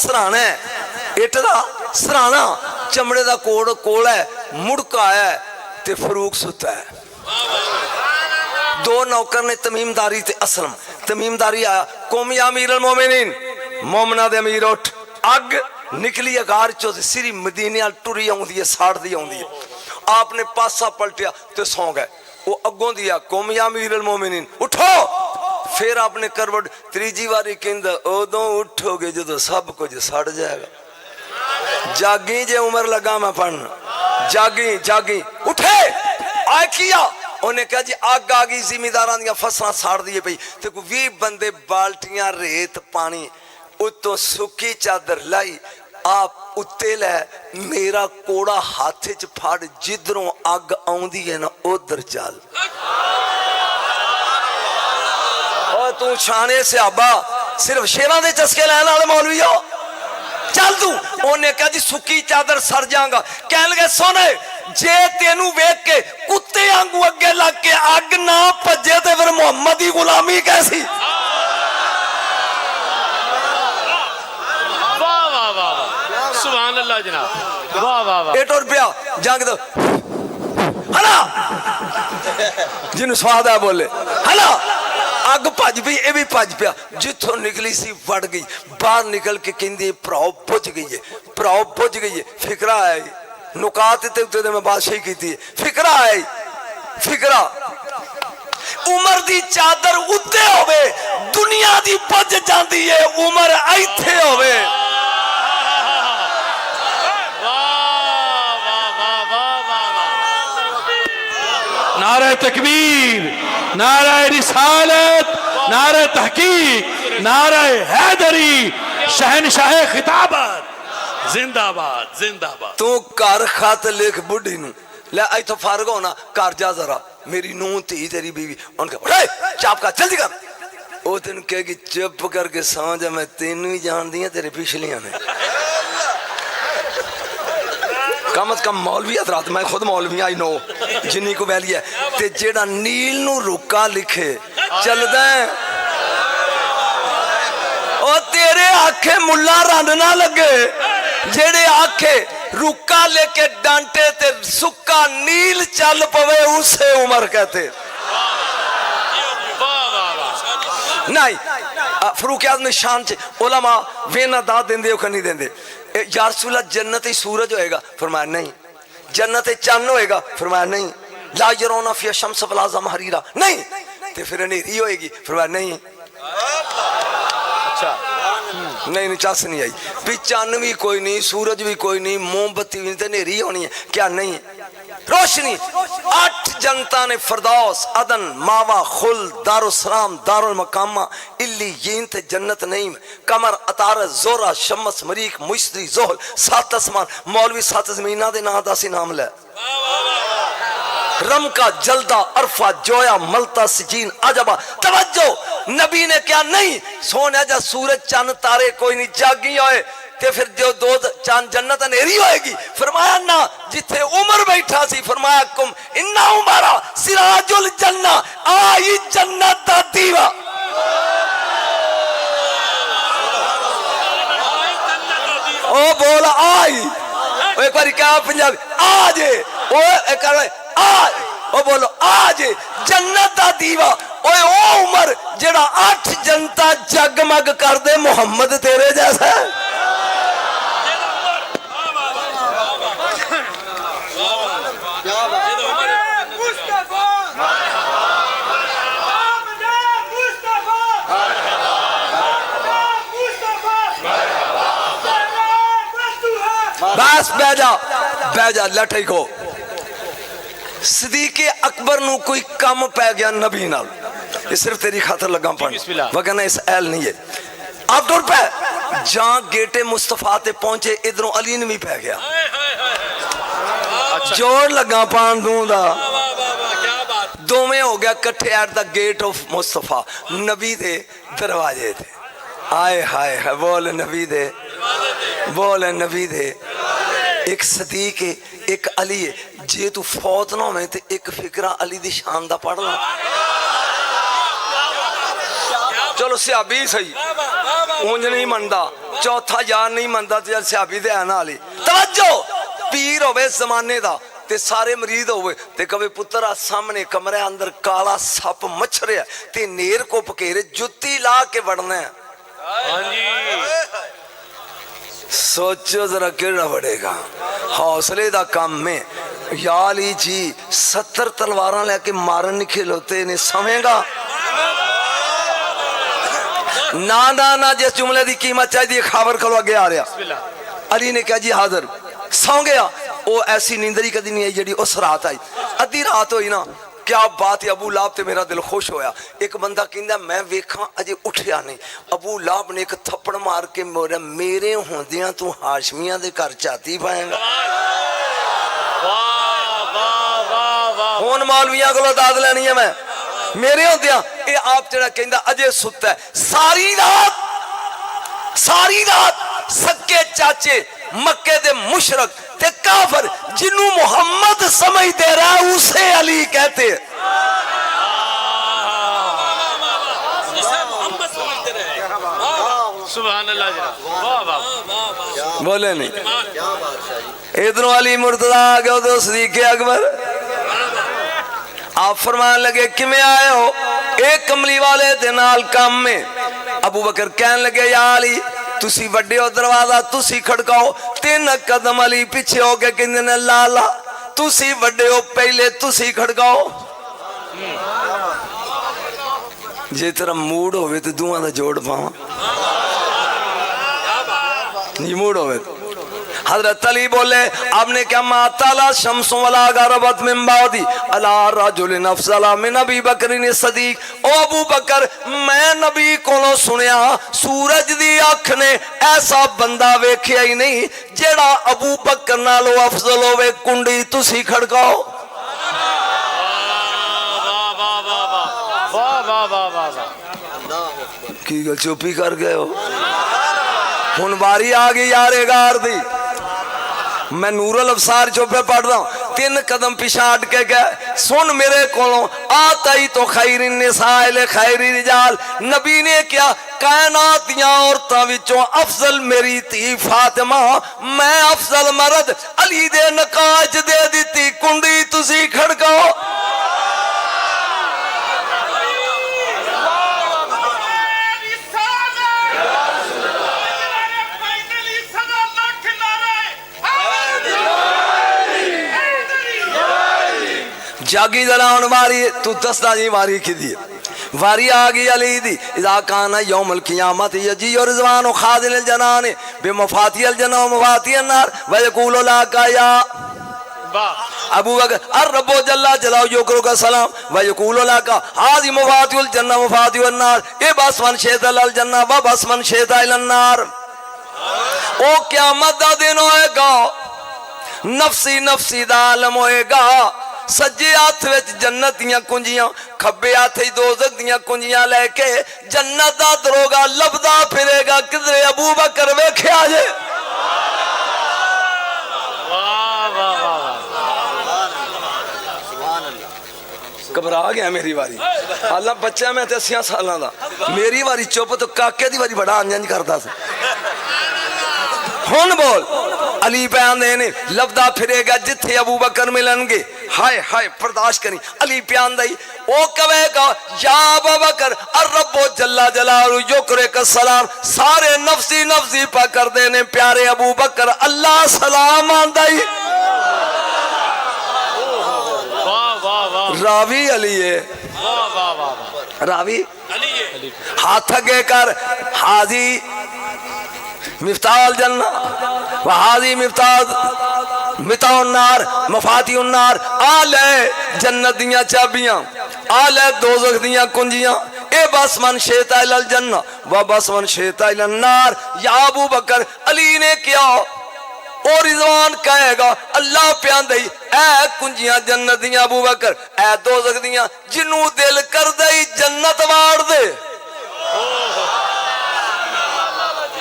सराहना है, इट दा सराहना, चमड़े दा कोल है, मुड़का है ते फरूक सुता है। दो नौकर ने तमीमदारी ते असलम। तमीमदारी आया, कुम या अमीर अल मोमिनीन, मोमना दे अमीर उठ। अग निकली अगार चो सिरी मदीने वाल टुरी आउंदी है, साड़दी आउंदी है। आपने पासा पलटिया ते सौ गए। वो अगों दिया, कुम या अमीर अल मोमिनीन, उठो। फिर आपने करवट तीजी बारी कहंदा, उदों उठोगे जदों सब कुछ सड़ जाएगा। जागी जे उम्र लगा मैं पढ़न, जागी जागी। उठे आए किया, उन्हें कहा जी अग आ गई, जिमीदारां दी फसलां साड़ दी पई ते कोई 20 बंदे बाल्टियां रेत पानी उत्तों सुक्की चादर लाई। आप उत्ते लै मेरा कोड़ा हाथ च फड़, जिधरों अग आउंदी है ना उधर चल। और तू शाने स्याबा सिर्फ शेरां दे चस्के लैण वाले मौलवी हो, चल तू। उन्हें कहा जी सुक्की चादर सड़ जाऊंगा। कह लगे सुन, जे तेनू वेख के कुत्ते आंगू अगे लग के अग ना भजे ते फिर मुहम्मद की गुलामी कैसी। वाह वाह वाह, सुभान अल्लाह जनाब, वाह वाह वाह। एट रुपया जंग दो हला, जिन्हों स्वाद है बोले हला। अग भज पई, ये भी भज पिया, जिथों निकली सी वड़ गई। बाहर निकल के कहंदी भराओ पुज गई है, भराओ पुज गई है। फिकरा है नुकात ते उत्ते मैं बादशाही की थी। फिकरा है, फिकरा उमर दी चादर उत्ते होवे, दुनिया दी पुज जाती है, उमर इत्थे होवे। नारे तकबीर, नारे रिसालत, नारे तहकीक, नारे हैदरी, शहनशाह खिताबत, जिंदाबाद जिंदाबाद। तू घर खत लिख बुढ़ी नू, ले इथों फारग होना, घर जा जरा, मेरी नूह धी तेरी बीवी। उनके चाप का जल्दी कर। वो तेन कहेगी चुप करके सौ जा, मैं तेनू ही जानदी हां, तेरे पिछलियां ने। कम से कम मौलवी हजरात, मैं खुद मौलवी आई नो जिन्नी को वैली है। ते जेड़ा नील नू रुका लिखे चलदा है, ओ तेरे आखे मुल्ला रन ना लगे। जेड़े आखे रुका लेके डांटे ते सुक्का नील चल पवे, उसे उमर कहते। नहीं फरूक आज़म शान च उलमा वेना दा देंदे हो नहीं देंदे। या रसूल अल्लाह जन्नत ही सूरज होएगा, फरमाया नहीं। जन्नत ही चन्न होएगा, फरमाया नहीं। ला यरौना फिहा शम्स वला ज़महरीरा, नहीं। ते फिर अंधेरी होएगी, फरमाया नहीं। अच्छा नहीं चस नहीं आई भी, चन्न भी कोई नहीं, सूरज भी कोई नहीं, मोमबत्ती भी नहीं, ते अंधेरी होनी है क्या? नहीं, रोशनी। 8 जनता ने फरदौस, अदन, मावा, खुल, दारुसलाम, दारुल मकामा, इल्लीयीन ते जन्नत नईम, कमर, अतार, जोरा, शम्स, मरीक, मुश्तरी, जोहल, 7 आसमान। मौलवी 7 ज़मीनां दे नाम दा सी नाम ले। रम का, जल्दा, अरफा, जोया, मलता, सिजीन, अजबा। तवज्जो, नबी ने क्या? नहीं सोने जा सूरज चंद तारे कोई नहीं, जागी होए ते फिर जो दो चांद जन्नत अंधेरी होएगी। फरमाया ना, जिथे उमर बैठा सी, फरमाया कुम इन्ना उमरा सिराजुल जन्ना, आई जन्नत दा दीवा। ओ बोल आई, एक बार क्या पंजाबी आज, ओ एक आज, ओ बोलो आज जन्नत दा दीवा। ओए ओ उमर जेड़ा 8 जनता जगमग कर दे, मुहम्मद तेरे जैसा। बस बह जा लठे को। सदीके अकबर नू कोई कम पै गया नबी नाल, ये सिर्फ तेरी खातर लगा पढ़, वरना इस ऐल नहीं है। अब तुर पे जहां गेटे मुस्तफा ते पहुंचे, इधरों अली ने भी पै गया। जोड़ लगा पान दूं दा, दोवें हो गया कट्ठे at the gate of Mustafa, नबी दे दरवाजे थे। आए हाय हाय, बोल नबी दे, बोल नबी दे। एक सदीक है, एक अली है। जे तू फौत ना हो तो एक फिक्रा अली दी शान दा पढ़ ला। चलो सियाबी सही, ऊंज नहीं मनता, चौथा यार नहीं मनता तो यार सियाबी दे है नाल ही तवज्जो पीर होवे जमाने दा ते सारे मरीद होवे ते कवे पुत्तर आ सामने कमरे अंदर काला सप मच्छर है ते नेर को पकेरे जुत्ती ला के वड़ना है हाँ जी सोचो जरा केड़ा बढ़ेगा हौसले दा काम में याली जी 70 तलवारां लेके मारन नहीं खिलोते ने समेगा ना ना ना जिस जुमले की कीमत चाहिए खबर करो आगे आ रहा अली ने कहा जी हाजिर सौ गया वो ऐसी नींदरी कदी नहीं आई जी उस रात आई अद्धी रात हुई ना क्या बात है अबू लाभ ते मेरा दिल खुश होया एक बंदा कहंदा मैं वेखा अजे उठिया नहीं अबू लाभ ने एक थप्पड़ मार के मोरे मेरे होंदियां तू हाशमियां दे घर जाती पाएगा हुण मौलवियां कोलों दाद लैनी है मैं मेरे होंदियां ये आप जरा कहंदा अजे सुत्ता है सारी रात सक्के चाचे मक्के दे मुशरक ते काफर जिन्हों मोहम्मद समझते रहा उसे अली कहते सुभान अल्लाह जनाब वाह वाह बोले नहीं इधरों अली मुर्तजा आ गया तो सदीक़ अकबर आप फरमान लगे किमें आए हो एक कमली वाले दे नाल काम में अबू बकर कहन लगे या अली तुसी वड्डे हो दरवाजा तुसी खड़काओ 3 कदम अली पीछे हो के कहंदे ने लाला तुसी वड्डे हो पहले तुसी खड़काओ जे तेरा मूड होवे तो दुआं दा जोड़ पावां नहीं मूड होवे हजरत अली बोले आपने क्या माताला शम्सु वला गरबत मिन बादी अला रजुलिन अफज़ल मिन अबी बकर सदीक ओ अबू बकर मैं नबी कोलों सुनिया सूरज दी अख ने ऐसा बंदा वेखिया ही नहीं जेड़ा अबू बकर नालों अफजल होवे कुंडी तुसी खड़काओ की गल चुप ही कर गए हो हुण बारी आ गई यारे गार दी मैं नूरुल अबसार चुपे पढ़ रहा हूं 3 कदम पिछा हट के गए सुन मेरे कोलों आता ही तो खैरी निसाइल खैरी रिजाल नबी ने क्या कायनात दियां औरतां विचों अफजल मेरी धी फातिमा मैं अफजल मर्द अली दे नकाज दे दिती कुंडी तुसी खड़काओ जागी जरा हुण वारी तू दसदा जी वारी किदी वारी आ गई अली दी इज़ा काना यौमुल क़ियामत यजी और रिज़वान खादिल जनान बिमफातिल जन्नत मफातिल नार व यक़ूलु लाका या अबू बकर अर्रबो जल्ला जलाओ योकरो का सलाम व यक़ूलु लाका हाज़ी मफातिल जन्नत मफातिल नार ए बस मन शेतल जन्नत व बस मन शेतल नार ओ क़यामत दा दिन होएगा नफसी नफसी दा आलम होएगा सज्जे हाथ विच जन्नत दियां कुंजियां खब्बे हाथ ही दोज़ख दियां कुंजियां लेके जन्नत दा दरोगा लभदा फिरेगा किधरे अबू बकर वेख्या जे घबरा गया मेरी वारी हालां बच्चा मैं 80 सालां दा मेरी वारी चुप तो काके दी वारी बड़ा अंजन करदा सी हुण बोल अली प्यान देने लभदा फिरेगा जिथे अबू बकर मिलनगे हाय हाय बर्दाश्त करी अली प्यान दई ओ कहेगा या अबू बकर अर्रबो जल्ला जलालु युकरे का सलाम सारे नफसी नफसी पा कर देने प्यारे अबू बकर अल्लाह सलाम आंदाई रावी अली है रावी हाथ अगे कर हाजी मिफ्ताल जन्ना वहाजी मिफ्ताल नार मफाती नार आले जन्नत दियां चाबियां आले दोज़ख दियां कुंजियां ए बस मन शेता इलल जन्ना व बस मन शेता इलन नार या अबू बकर अली ने क्या और रिज़वान कहेगा अल्लाह प्यान दई ऐ कुंजियां जन्नत दियां अबू बकर ऐ दोज़ख दियां जिन्नू दिल कर दई जन्नत वाड़ दे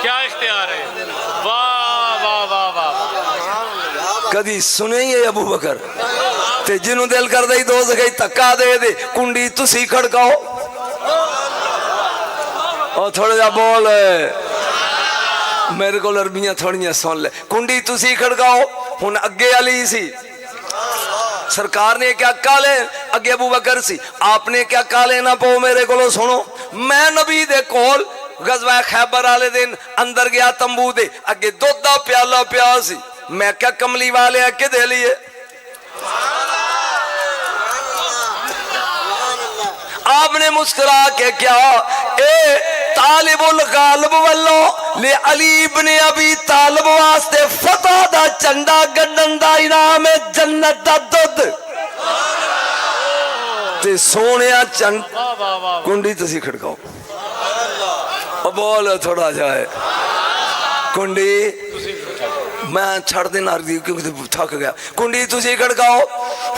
क्या इख्तियार है वाह वाह वाह वाह कदी सुने ही अबू बकर ते जिन्नू दिल कर दई दोज़ख धक्का दे दे कुंडी तुसी खड़काओ और थोड़ा जा बोल میرے کو عربیاں تھوڑیاں سن لے کنڈی تسی کھڑکاؤ ہن اگے علی سی سرکار نے کیا کالے اگے ابو بکر سی آپ نے کیا کالے نہ پو میرے کو سنو میں نبی دے کول غزوہ خیبر والے دن اندر گیا تمبو دے اگے دودھ دا پیالہ پیا سی میں کیا کملی والے کے دے لیے آپ نے مسکرا کے کیا اے طالب الغالب واللو لے علی ابن ابی طالب واسطے فتح دا چنڈا گڈن دا انعام جنت دا دودھ تے سونیا چنڈ کنڈی تسی کھڑکاؤ بول تھوڑا جائے کنڈی میں چھڑ دینا کیونکہ تھک گیا کنڈی تسی کھڑکاؤ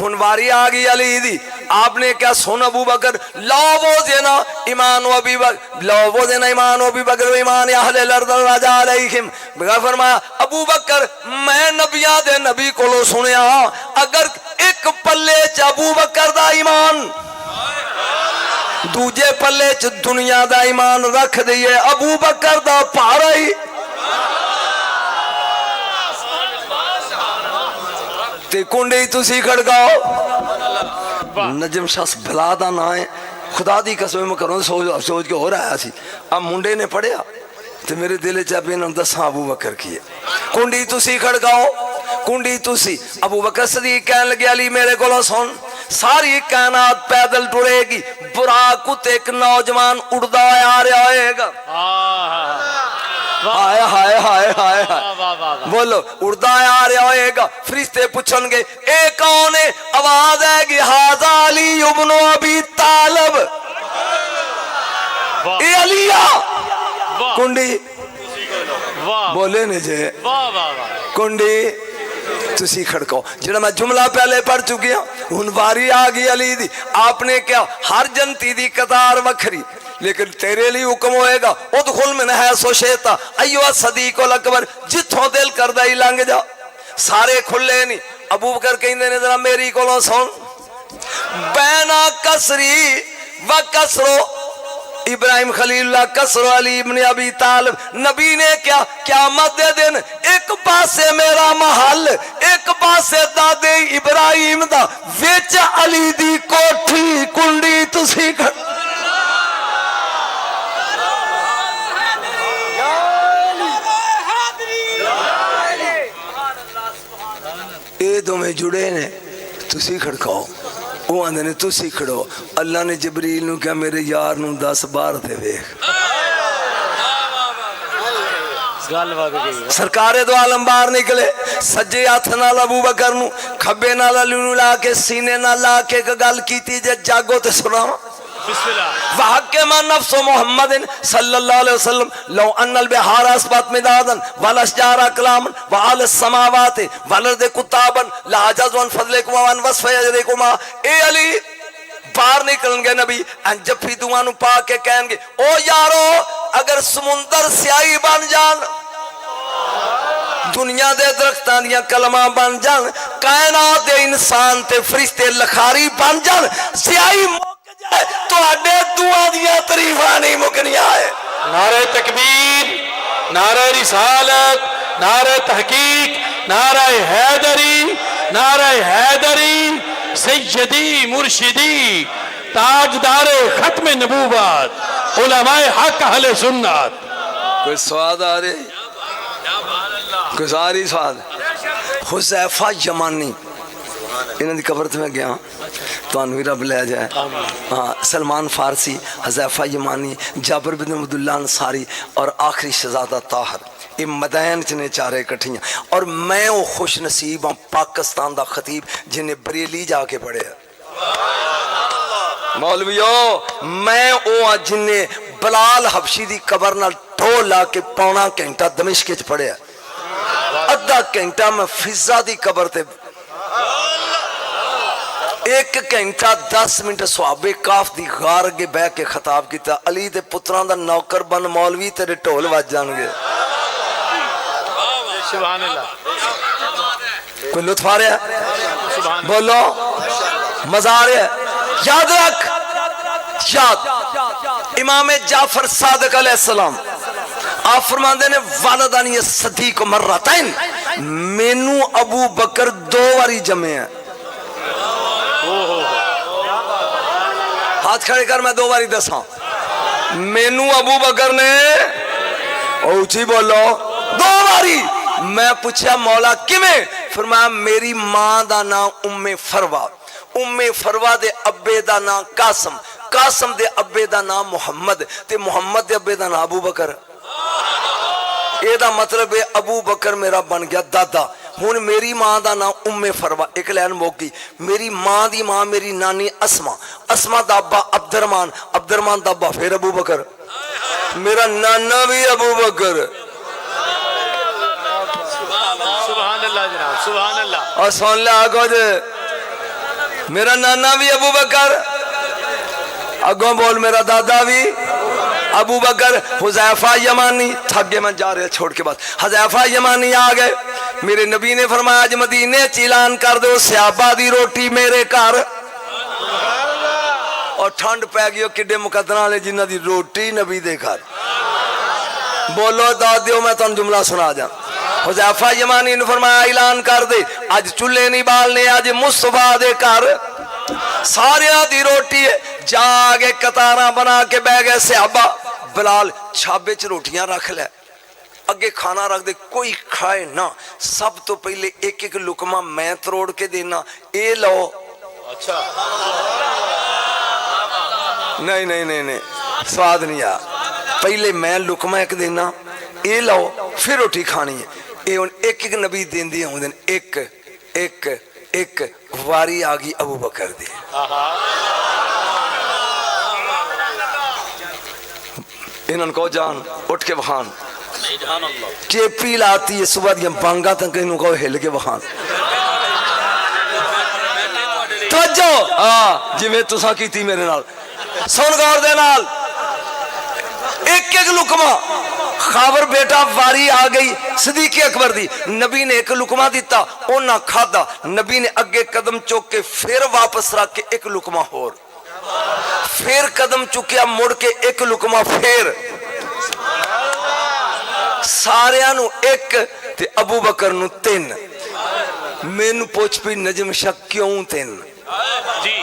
ہن واری آ گئی علی دی آپ نے کیا سن ابو بکر لا وہ دینا ایمان و ابی بکر لا وہ دینا ایمان و ابی بکر و ایمان اہل الارض رجا علیہم بغیر فرمایا ابو بکر میں نبیاں دے نبی کو سنیا اگر ایک پلے چ ابو بکر دا ایمان دوجے پلے چ دنیا دا ایمان رکھ دئیے ابو بکر دا پارا ہی تے کنڈی تسی کھڑکاؤ نجم شخص بھلا دا نہ ہے خدا دی قسم میں کروں سوچ کے ہو رہا ہے سی اب منڈے نے پڑھیا تو میرے دل چاپے نے دساں ابو بکر کیے کنڈی تسی کھڑکاؤ کنڈی تسی ابو بکر صدیق کہنے لگے علی میرے کو سن ساری کائنات پیدل ٹرے گی براق تے ایک نوجوان اڑدا آ رہا ہوئے گا ہائے ہائے ہائے ہائے بولو اڑدا آ رہا ہوئے گا فرشتے پوچھن گے اے کون ہے آواز ہے گی ھذا علی ابن ابی طالب اے علی کنڈی بولے نے جے کنڈی تسی کھڑکو جنہاں میں جملہ پہلے پڑھ چکی ہوں ہن باری آ گئی علی دی آپ نے کیا ہر جنتی دی قطار وکھری لیکن تیرے لیے حکم ہوئے گا ادخل من حیث شئت ایھا الصدیق الاکبر جتھوں دل کردہ ہی لنگ جا سارے کھلے نہیں ابو بکر کہندے نے ذرا میری کولوں سن بینا کسری و کسرو ابراہیم خلیل اللہ کسر علی ابن ابی طالب نبی نے کیا قیامت دے دن ایک پاسے میرا محل ایک پاسے دادے ابراہیم دا وچ علی دی کوٹھی کنڈی تسی کھڑ اے دو میں جڑے نے تسی کھڑکاؤ وہ آندے نے تسی کھڑو اللہ نے جبریل نو کیا میرے یار نو 10 بار دے ویکھ سرکار دو عالم باہر نکلے سجے ہاتھ نال ابو بکر نو کھبے نال علی نو لا کے سینے نال لا کے گل کیتی جے جاگو تے سناواں وحکم نفس محمد صلی اللہ علیہ وسلم لو ان البحار اسبات مدادا والاشجار اقلاما وعلى السماوات والارض كتابا لاعجزوا عن فضلكم وعن وصف يديكما اے علی باہر نکلن گے نبی انجفی دعا نو پا کے کہیں گے او یارو اگر سمندر سیاہی بن جان دنیا دے درختاں دیاں کلماں بن جان کائنات دے انسان تے فرشتے لکھاری بن جان سیاہی تو اڈے دعا دیا تریفہ نہیں مکنی آئے نعرہ تکبیر نعرہ رسالت نعرہ تحقیق نعرہ حیدری نعرہ حیدری سیدی مرشدی تاجدار ختم نبوت علماء حق اہل سنت کوئی سواد آ رہے کوئی ساری سواد حذیفہ یمانی انہوں نے قبر میں گیا تو انوی رب لے جائے سلمان فارسی حذیفہ یمانی جابر بن عبداللہ انصاری اور آخری شہزادہ طاہر یہ مدین چنے چارے کٹھیاں اور میں وہ خوش نصیب ہوں پاکستان دا خطیب جنہیں بریلی جا کے پڑھے مولویو میں وہ جنہیں بلال حبشی دی قبر نال ٹھو لا کے پونا گھنٹہ دمشق وچ پڑھے ادھا گھنٹہ میں فضا دی قبر تے 1 گھنٹہ 10 منٹ صحابہ کاف دی غار کے بہ کے خطاب کیتا علی دے پتران دا نوکر بن مولوی تیرے ٹھول وج جان گے سبحان اللہ کوئی لطف آ رہا ہے بولو مزہ آ رہا ہے یاد رکھ یاد امام جعفر صادق علیہ السلام आप फरमाते ने वालदानी सदीक मर्रतैन, मैनू अबू बकर 2 बारी जमे है। हाथ खड़े कर, मैं 2 बारी दसा। मैनू अबू बकर ने, ऊंची बोलो, 2 बारी। मैं पूछा मौला किवें? फरमाया मेरी मां दा नाम उम्मे फरवा, उम्मे फरवा दे अब्बे दा नाम कासम, कासम दे अब्बे दा नाम मुहम्मद, ते मुहम्मद दे अब्बे दा नाम अबू बकर। एदा मतलब है अबू बकर मेरा बन गया दादा। हुन मेरी मां दा नाम उम्मे फरवा, एक लाइन मुक गई। मेरी मां दी मां मेरी नानी अस्मा, अस्मा दा अब्बा अब्दुर्रहमान, अब्दुर्रहमान दा अब्बा फिर अबू बकर, मेरा नाना भी अबू बकर। सुभान अल्लाह जनाब, सुभान अल्लाह। और सुन ले आगो जे, मेरा नाना भी अबू बकर, अगो बोल मेरा दादा भी अबू बकर। हुज़ैफा यमानी, थक गए मैं जा रहे छोड़ के बाद। हुज़ैफा यमानी आ गए, मेरे नबी ने फरमाया आज मदीने च ऐलान कर दो सहाबा दी रोटी मेरे घर। और ठंड पै गई, किड्डे मुकद्दरां वाले जिन्हां दी रोटी नबी दे घर। बोलो दस दियो, मैं तुहानू जुमला सुना जा। हुज़ैफा यमानी ने फरमाया ऐलान कर दे आज चूल्हे नहीं बालने, आज मुस्तफा दे घर सारिया दी रोटी है। जाके कतारा बना के बह गए सहाबा। बिलाल छाबे च रोटियां रख ले, अगे खाना रख दे, कोई खाए ना। सब तो पहले एक एक लुकमा मैं तरोड़ के देना, ए लो। अच्छा, नहीं नहीं नहीं नहीं, स्वाद नहीं आ। पहले मैं लुकमा एक देना, ए लो, फिर रोटी खानी है। ये हुन एक एक नबी देंदे आउंदे ने, एक एक एक वारी आ गई अबू बकर दी। इन्होंने कहो जान उठ के बखान, चेपी लाती है सुबह दियां बांगा तक, इन्हों कहो हिल के बखान। तवज्जो, हाँ जिवें तुसां कीती मेरे नाल, सुन गौर दे नाल। एक एक लुकमा खाबर बेटा वारी आ गई सदीक अकबर दी। नबी ने एक लुकमा दिता, उन्हें खादा। नबी ने अगे कदम चुक के फिर वापस रख के एक लुकमा होर, फिर कदम चुकिया मुड़ के एक लुकमा, फिर सारियां नू एक ते अबू बकर नू 3। मैनू पुछ पी नजम शक क्यों 3? जी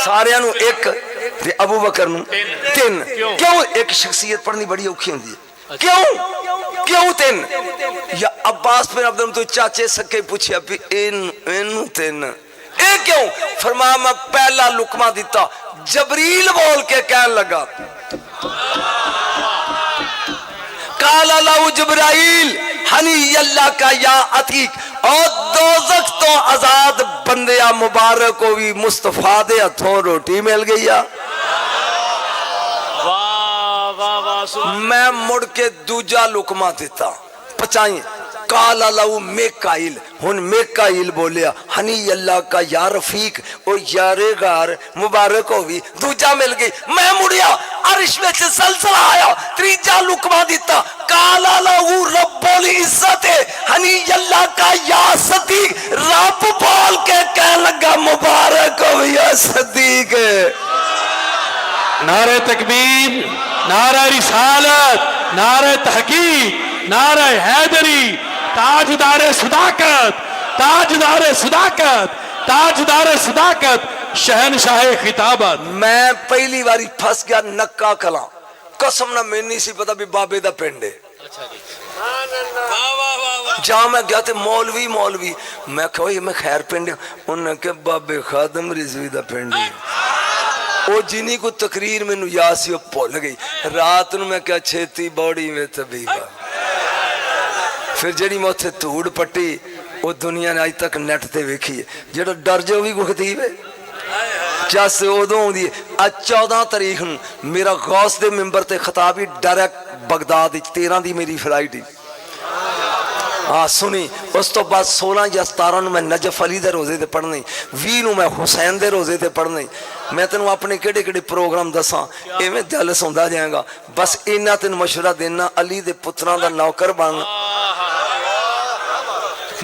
सारियां नू एक ते अबू बकर नू 3 क्यों? एक शख्सियत पढ़नी बड़ी औखी होंदी है। क्यों क्यों 3? या अब्बास बिन अब्दुल तो चाचे सके पूछया भी इनू 3 ए क्यों? फरमाया मैं पहला लुकमा दिता, जबरील बोल के कहन लगा काला लाउ जबराइल हनी अल्लाह का या अतीक, और दोज़ख तो आजाद बंदिया मुबारक को भी मुस्तफा दे हथों रोटी मिल गई। मैं मुड़ के दूजा लुकमा दिता, पचाई काला लाउ मेकाइल। हुन मेकाइल बोलिया हनी अल्लाह का या रफीक, ओ यारे गार मुबारक हो भी दूजा मिल गई। मैं मुड़िया अरिश में सलसला आया, तीजा लुकमा दिता काला लाउ रब्बुल इज्जत हनी अल्लाह का या सदीक, रब बोल के कह लगा मुबारक हो या सदीक। नारे तकबीर, नारा रिसालत, नारे तहकीक, नारा हैदरी, ताजदारे सदाकत, ताजदारे सदाकत, ताजदारे सदाकत, शहनशाह खिताबत। मैं पहली बारी फंस गया नक्का कला, कसम ना मैनू नहीं सी पता भी बाबे दा पिंड है। जहां मैं गया थे मौलवी मौलवी, मैं कहो मैं खैर पिंड, उन्हें कहा बाबे खादम रिजवी दा पिंड है। वो जिन्नी को तकरीर मैनू याद सी भुल गई। रात नूं मैं क्या छेती बौड़ी में तबीबा, फिर जी मैं उत्थे धूड़ पट्टी वो दुनिया ने अज तक नैट ते वेखी है। जो डर जाओ भी कोई खतीब है चस उदों आउंदी है। अज 14 तारीख नूं मेरा गौस दे मैंबर ते खिताब ही डायरैक्ट बगदाद 13 दी मेरी फ्लाइट ही। हाँ सुनी, उस तो बाद 16 या 17 मैं नजफ अली दे रोजे ते पढ़ना, 20 मैं हुसैन दे रोजे ते पढ़ना। मैं तेन अपने केड़े केड़े प्रोग्राम दसा, इवें दिल सौंदा जाएगा। बस इन्ना तेन मशवरा देना, अली दे पुत्रां दा नौकर बन।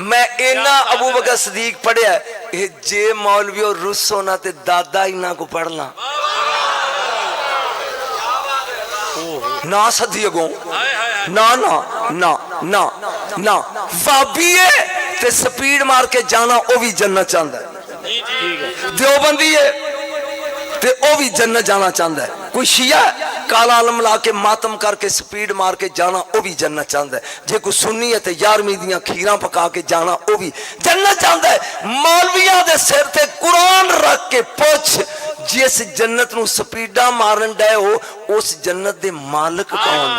मैं इन्ना अबू बकर सदीक पढ़िया, जे मौलवी और रुस्सो ना ते दादा इन्ना को पढ़ना ना सदी अगों ना ना ना ना ना वाबी है ते स्पीड मार के जाना वो भी जन्नत चाहता है, देवबंदी है ते वो भी जन्नत जाना चाहता है, कोई शिया है काला आलम ला के मातम करके स्पीड मार के जाना वो भी जन्नत चाहता है, जे कोई सुन्नी है तो 11वीं दियां खीरां पका के जाना वो भी जन्नत चाहता है। मौलवियां दे सिर ते कुरान रख के पूछ जिस जन्नत नूं स्पीडा मारन डे हो उस जन्नत दे मालिक कौन?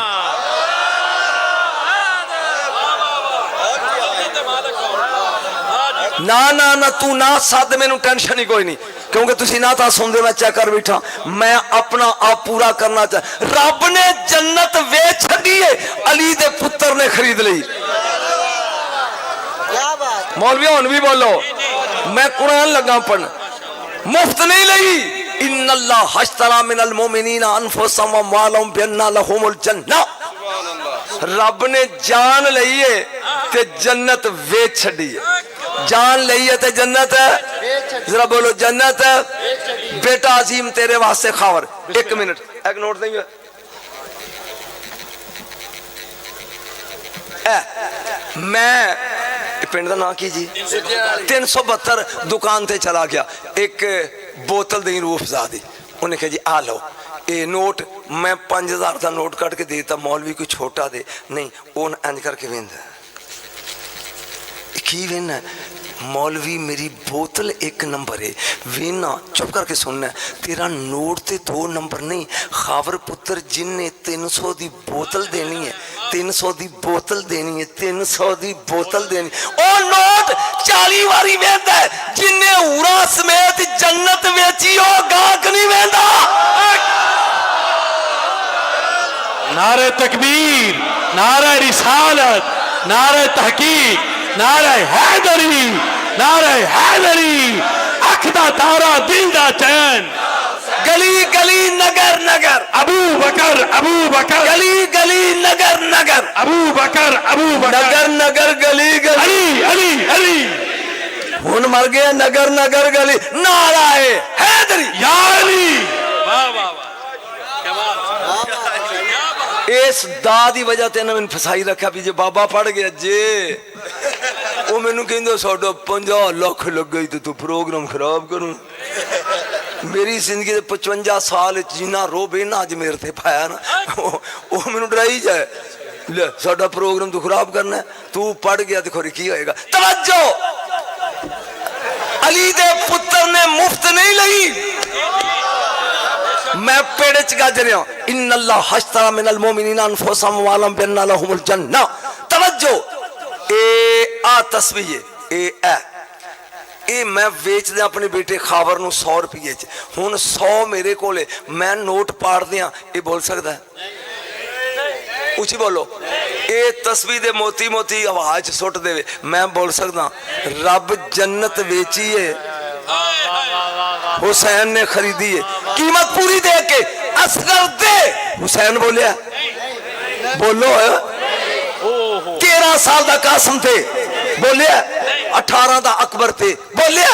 ना ना ना तू ना सद, मैनू टेंशन ही कोई नहीं, क्योंकि तुसी ना था सुनते मैं चेक कर बैठा, मैं अपना आप पूरा करना चाह। रब ने जन्नत वेच छड़ी है, अली दे पुत्र ने खरीद ली। मौलवी हुन भी बोलो, मैं कुरान लगा पढ़न, मुफ्त नहीं लई। इन्नल्लाह हश्तरा मिनल मोमिनीना अनफुसहुम व अमवालहुम बिअन्ना लहुमुल जन्नह। रब ने जान लई है ते जन्नत वेच छड़ी है, जान लई है ते जन्नत है, जरा बोलो जन्नत है। बेटा अजीम तेरे वास्ते खबर, एक मिनट एक नोट देंगे। मैं पिंड का नाम की जी 372 दुकान ते चला गया, एक बोतल दी रूह अफ़ज़ा दी, उन्हें कहा जी आ लो ये नोट, मैं 5000 का नोट कट के देता, मौलवी कोई छोटा दे नहीं, उन इंज करके वेंदा की वेना मौलवी मेरी बोतल 1 नंबर है, वेना चुप करके सुनना, तेरा नोट ते 2 नंबर नहीं, खावर पुत्र जिन्ने 300 दी बोतल देनी है, 300 दी बोतल देनी है, 300 दी बोतल देनी, ओ नोट 40 वारी वेंदा है, जिन्ने उरा समेत जन्नत वेची ओ गाहक नहीं वेंदा। नारे तकबीर, नारे रिसालत, नारे तहकीक, नारे हैदरी, नारे हैदरी, अख दा तारा दिल दा चैन, गली गली नगर नगर अबू बकर, अबू बकर, गली गली नगर नगर अबू बकर, अबू बकर, नगर नगर गली गली अली अली अली, हुन मर गया नगर नगर गली, नारा है हैदरी या अली। वाह वाह वाह, कमाल। इस दा दी वजह ते मैंने फसाई रखा भी जे बाबा पढ़ गया जे वो मैनू कहंदे साडा 50 लाख लग गई तो तू प्रोग्राम खराब करूं। मेरी जिंदगी दे 55 साल जिन्ना रोब इन्ना अज मेरे ते पाया ना, वो मैनू डराई जाए, ले साडा प्रोग्राम तू खराब करना है, तू पढ़ गया तो खोरी की होएगा। तवज्जो, अली दे पुत्र ने मुफ्त नहीं लई, मैं पेड़ च गज रहा, इन्नल्लाह हश्तरा मिनल मोमिनीना अनफुसहुम व अमवालहुम बिअन्ना लहुमुल जन्नह। तवज्जो, ए आ तस्वीर ए मैं बेच दिया अपने बेटे खावर नूं 100 रुपये च, हुण 100 मेरे कोले, मैं नोट पाड़ दिया, ये बोल सकता है? उची बोलो। ये तस्वीर दे मोती मोती आवाज सुट दे, मैं बोल सकता रब जन्नत वेची है, हुसैन ने खरीदी है, कीमत पूरी दे के। असगर दे, हुसैन बोलिया, बोलो 13 साल का कासम थे, बोलिया 18 का अकबर थे, बोलिया